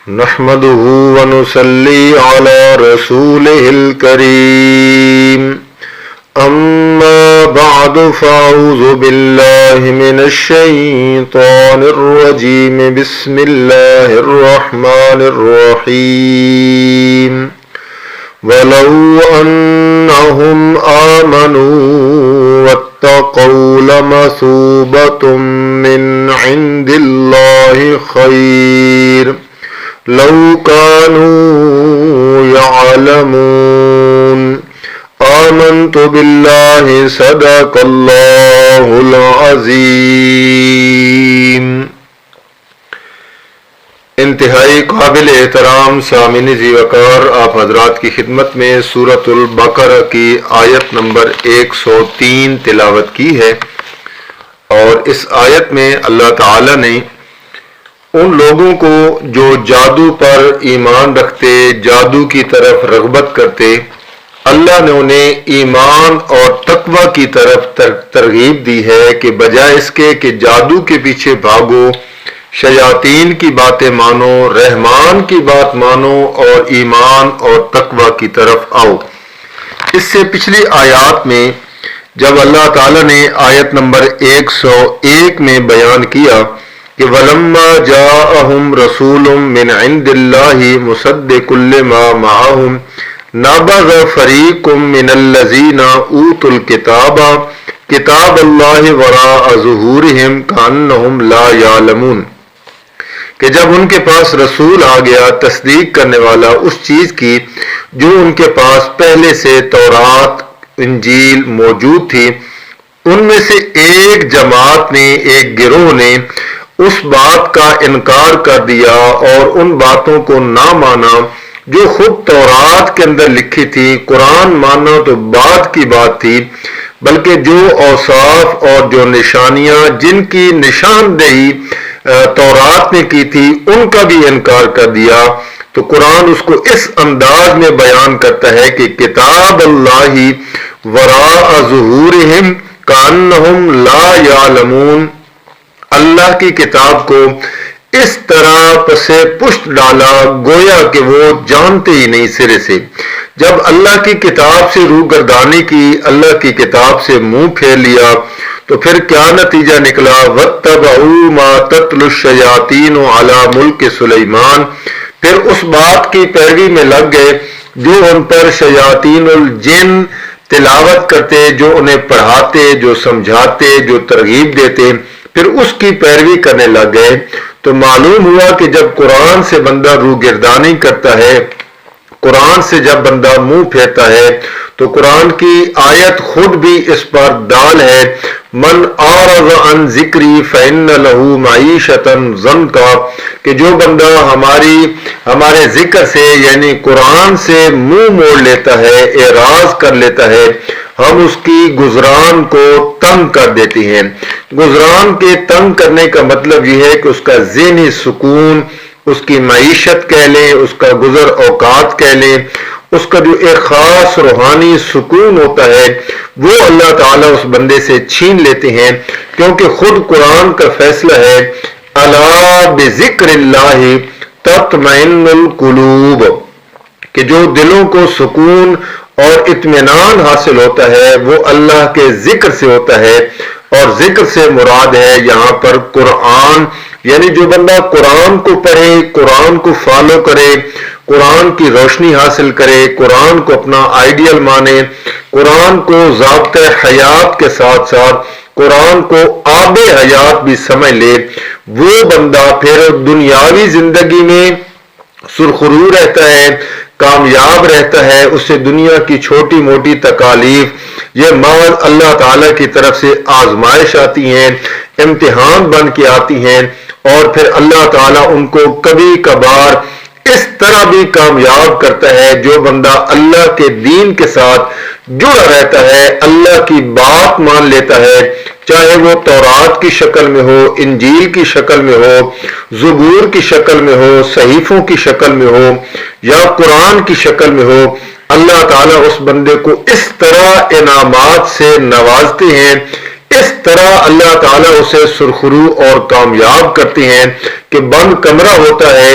نحمده ونصلي على رسوله الكريم أما بعد فأعوذ بالله من الشيطان الرجيم بسم الله الرحمن الرحيم ولو أنهم آمنوا واتقوا لمثوبة من عند الله خير لو كانوا يعلمون آمنت بالله صدق الله العظيم۔ انتہائی قابل احترام سامعین ذی وقار، آپ حضرات کی خدمت میں سورۃ البقرہ کی آیت نمبر 103 تلاوت کی ہے، اور اس آیت میں اللہ تعالی نے ان لوگوں کو جو جادو پر ایمان رکھتے، جادو کی طرف رغبت کرتے، اللہ نے انہیں ایمان اور تقوی کی طرف ترغیب دی ہے کہ بجائے اس کے کہ جادو کے پیچھے بھاگو، شیاطین کی باتیں مانو، رحمان کی بات مانو اور ایمان اور تقوی کی طرف آؤ۔ اس سے پچھلی آیات میں جب اللہ تعالیٰ نے آیت نمبر 101 میں بیان کیا کہ وَلَمَّا جَاءَهُمْ رَسُولٌ مِّنْ عِندِ اللَّهِ مُصَدِّقٌ لِّمَا مَعَهُمْ نَبَذَ فَرِيقٌ مِّنَ الَّذِينَ أُوتُوا الْكِتَابَ كِتَابَ اللَّهِ وَرَاءَ ظُهُورِهِمْ كَأَنَّهُمْ لَا يَعْلَمُونَ، کہ جب ان کے پاس رسول آ گیا تصدیق کرنے والا اس چیز کی جو ان کے پاس پہلے سے تورات انجیل موجود تھی، ان میں سے ایک جماعت نے، ایک گروہ نے اس بات کا انکار کر دیا اور ان باتوں کو نہ مانا جو خود تورات کے اندر لکھی تھی۔ قرآن ماننا تو بعد کی بات تھی، بلکہ جو اوصاف اور جو نشانیاں جن کی نشاندہی تورات نے کی تھی ان کا بھی انکار کر دیا۔ تو قرآن اس کو اس انداز میں بیان کرتا ہے کہ کتاب اللہ وراء ظہورہم کأنہم لا یعلمون، اللہ کی کتاب کو اس طرح پسے پشت ڈالا گویا کہ وہ جانتے ہی نہیں سرے سے۔ جب اللہ کی کتاب سے روگردانی کی، اللہ کی کتاب سے منہ پھیر لیا، تو پھر کیا نتیجہ نکلا؟ وَاتَّبَعُوا مَا تَتْلُو الشَّيَاطِينُ عَلَى مُلْكِ سُلَيْمَانَ، پھر اس بات کی پیروی میں لگ گئے جو ان پر شیاطین الجن تلاوت کرتے، جو انہیں پڑھاتے، جو سمجھاتے، جو ترغیب دیتے، پھر اس کی پیروی کرنے لگ گئے۔ تو معلوم ہوا کہ جب قرآن سے بندہ روگردانی کرتا ہے، قرآن سے جب بندہ منہ پھیرتا ہے، تو قرآن کی آیت خود بھی اس پر دال ہے، من اعرض عن ذکری فإن له معیشۃ ضنکا، کہ جو بندہ ہمارے ذکر سے یعنی قرآن سے منہ موڑ لیتا ہے، اعراض کر لیتا ہے، ہم اس کی گزران کو تنگ کر دیتے ہیں۔ گزران کے تنگ کرنے کا مطلب یہ ہے کہ اس کا ذہنی سکون، اس کی معیشت کہہ لیں، اس کا گزر اوقات کہہ لیں، اس کا جو ایک خاص روحانی سکون ہوتا ہے وہ اللہ تعالیٰ اس بندے سے چھین لیتے ہیں، کیونکہ خود قرآن کا فیصلہ ہے الا بذکر اللہ تطمئن القلوب، کہ جو دلوں کو سکون اور اطمینان حاصل ہوتا ہے وہ اللہ کے ذکر سے ہوتا ہے، اور ذکر سے مراد ہے یہاں پر قرآن، یعنی جو بندہ قرآن کو پڑھے، قرآن کو فالو کرے، قرآن کی روشنی حاصل کرے، قرآن کو اپنا آئیڈیل مانے، قرآن کو ضابطۂ حیات کے ساتھ ساتھ قرآن کو آب حیات بھی سمجھ لے، وہ بندہ پھر دنیاوی زندگی میں سرخرو رہتا ہے، کامیاب رہتا ہے، اس سے دنیا کی چھوٹی موٹی تکالیف یہ محض اللہ تعالیٰ کی طرف سے آزمائش آتی ہیں، امتحان بن کے آتی ہیں، اور پھر اللہ تعالیٰ ان کو کبھی کبھار اس طرح بھی کامیاب کرتا ہے جو بندہ اللہ کے دین کے ساتھ جڑا رہتا ہے، اللہ کی بات مان لیتا ہے، چاہے وہ تورات کی شکل میں ہو، انجیل کی شکل میں ہو، زبور کی شکل میں ہو، صحیفوں کی شکل میں ہو یا قرآن کی شکل میں ہو، اللہ تعالیٰ اس بندے کو اس طرح انعامات سے نوازتے ہیں، اس طرح اللہ تعالیٰ اسے سرخرو اور کامیاب کرتے ہیں کہ بند کمرہ ہوتا ہے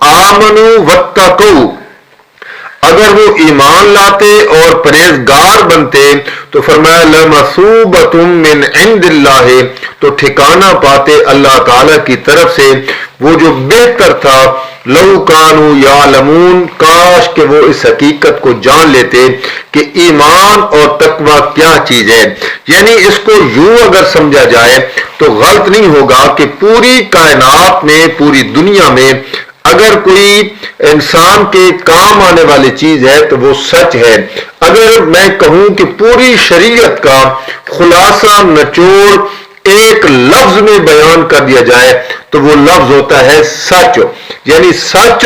آمنوا واتقوا، اگر وہ ایمان لاتے اور پرہیزگار بنتے تو فرمایا لمثوبۃ من عند اللہ، تو ٹھکانہ پاتے اللہ تعالی کی طرف سے وہ جو بہتر تھا، لو کانوا یعلمون، کاش کہ وہ اس حقیقت کو جان لیتے کہ ایمان اور تقوی کیا چیز ہے۔ یعنی اس کو یوں اگر سمجھا جائے تو غلط نہیں ہوگا کہ پوری کائنات میں، پوری دنیا میں اگر کوئی انسان کے کام آنے والی چیز ہے تو وہ سچ ہے۔ اگر میں کہوں کہ پوری شریعت کا خلاصہ نچوڑ ایک لفظ میں بیان کر دیا جائے تو وہ لفظ ہوتا ہے سچ۔ یعنی سچ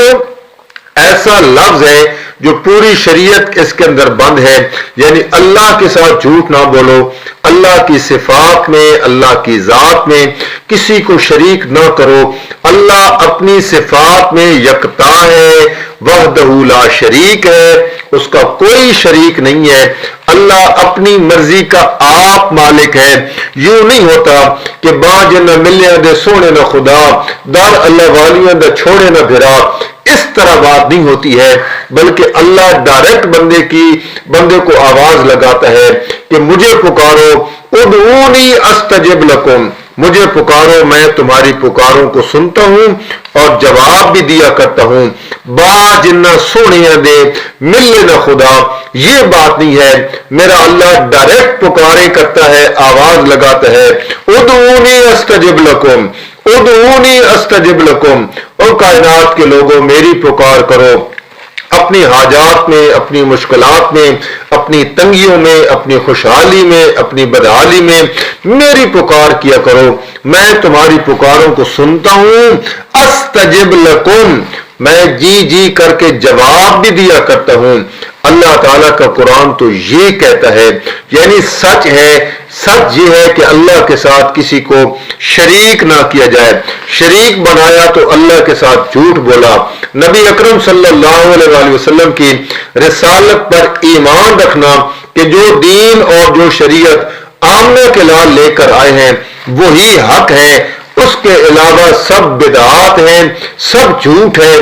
ایسا لفظ ہے جو پوری شریعت اس کے اندر بند ہے، یعنی اللہ کے ساتھ جھوٹ نہ بولو، اللہ کی صفات میں، اللہ کی ذات میں کسی کو شریک نہ کرو۔ اللہ اپنی صفات میں یکتا ہے، وحدہ لا شریک ہے، اس کا کوئی شریک نہیں ہے۔ اللہ اپنی مرضی کا آپ مالک ہے۔ یوں نہیں ہوتا کہ باں جن ملیاں دے سونے نہ خدا، در اللہ والیاں دے چھوڑے نہ بھرا، اس طرح بات نہیں ہوتی ہے، بلکہ اللہ ڈائریکٹ بندے کو آواز لگاتا ہے کہ مجھے پکارو، ادعونی استجب لکم، مجھے پکارو، میں تمہاری پکاروں کو سنتا ہوں اور جواب بھی دیا کرتا ہوں۔ با جنہ سونے دے ملے نہ خدا، یہ بات نہیں ہے۔ میرا اللہ ڈائریکٹ پکارے کرتا ہے، آواز لگاتا ہے، ادعونی استجب لکم، ادعونی استجب لکم، اور کائنات کے لوگوں میری پکار کرو، اپنی حاجات میں، اپنی مشکلات میں، اپنی تنگیوں میں، اپنی خوشحالی میں، اپنی بدحالی میں میری پکار کیا کرو، میں تمہاری پکاروں کو سنتا ہوں۔ استجب لکم، میں جی جی کر کے جواب بھی دیا کرتا ہوں۔ اللہ تعالیٰ کا قرآن تو یہ کہتا ہے، یعنی سچ ہے۔ سچ یہ ہے کہ اللہ کے ساتھ کسی کو شریک نہ کیا جائے، شریک بنایا تو اللہ کے ساتھ جھوٹ بولا۔ نبی اکرم صلی اللہ علیہ وآلہ وسلم کی رسالت پر ایمان رکھنا کہ جو دین اور جو شریعت آمنہ کے لال لے کر آئے ہیں وہی حق ہے، اس کے علاوہ سب بدعات ہیں، سب جھوٹ ہے۔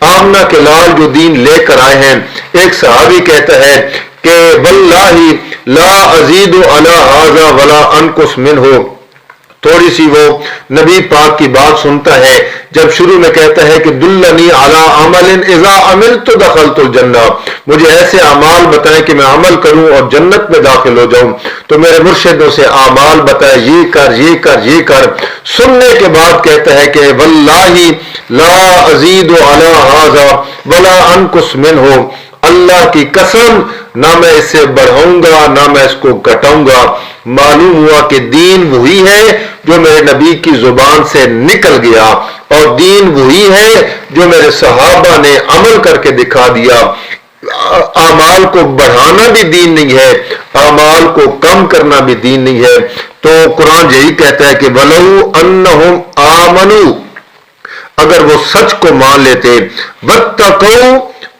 آمنہ کے لال جو دین لے کر آئے ہیں، ایک صحابی کہتا ہے کہ واللہ لا ازید علی ھذا ولا انقص منہ، تھوڑی سی وہ نبی پاک کی بات سنتا ہے جب شروع میں کہتا ہے کہ دلنی علی عمل اذا عملت دخلت الجنہ، مجھے ایسے اعمال بتائیں کہ میں عمل کروں اور جنت میں داخل ہو جاؤں، تو میرے مرشد سے اعمال بتائے، یہ کر یہ کر یہ کر۔ سننے کے بعد کہتا ہے کہ واللہ لا ازید علی ھذا ولا انقص منہ، اللہ کی قسم نہ میں اسے بڑھاؤں گا نہ میں اس کو گھٹاؤں گا۔ معلوم ہوا کہ دین وہی ہے جو میرے نبی کی زبان سے نکل گیا، اور دین وہی ہے جو میرے صحابہ نے عمل کر کے دکھا دیا۔ اعمال کو بڑھانا بھی دین نہیں ہے، اعمال کو کم کرنا بھی دین نہیں ہے۔ تو قرآن یہی کہتا ہے کہ وَلَوْ أَنَّهُمْ آمَنُوا، اگر وہ سچ کو مان لیتے، وَاتَّقَوْا،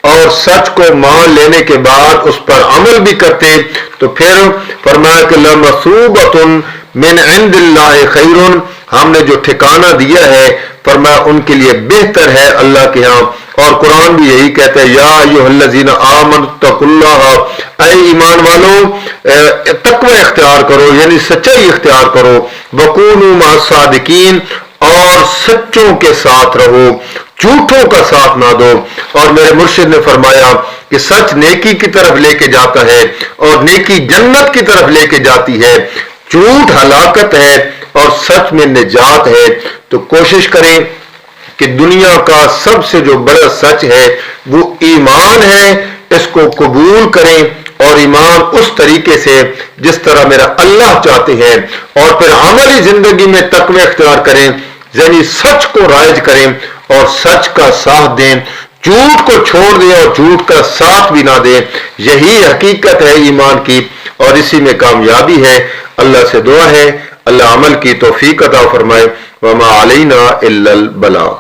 اور سچ کو مان لینے کے بعد اس پر عمل بھی کرتے، تو پھر فرمایا کہ لَمَثُوبَةٌ مِّنْ عِنْدِ اللَّهِ خَيْرٌ، ہم نے جو ٹھکانہ دیا ہے فرمایا ان کے لیے بہتر ہے اللہ کے ہاں۔ اور قرآن بھی یہی کہتا ہے یا ایھا الذین آمنوا اتقوا اللہ، اے ایمان والو تقوی اختیار کرو، یعنی سچائی اختیار کرو، وکونوا مع الصادقین، اور سچوں کے ساتھ رہو، جھوٹوں کا ساتھ نہ دو۔ اور میرے مرشد نے فرمایا کہ سچ نیکی کی طرف لے کے جاتا ہے اور نیکی جنت کی طرف لے کے جاتی ہے، جھوٹ ہلاکت ہے اور سچ میں نجات ہے۔ تو کوشش کریں کہ دنیا کا سب سے جو بڑا سچ ہے وہ ایمان ہے، اس کو قبول کریں، اور ایمان اس طریقے سے جس طرح میرا اللہ چاہتے ہیں، اور پھر عملی زندگی میں تقوی اختیار کریں، یعنی سچ کو رائج کریں اور سچ کا ساتھ دیں، جھوٹ کو چھوڑ دیں اور جھوٹ کا ساتھ بھی نہ دیں۔ یہی حقیقت ہے ایمان کی، اور اسی میں کامیابی ہے۔ اللہ سے دعا ہے اللہ عمل کی توفیق عطا فرمائے، وما علینا الا البلاغ۔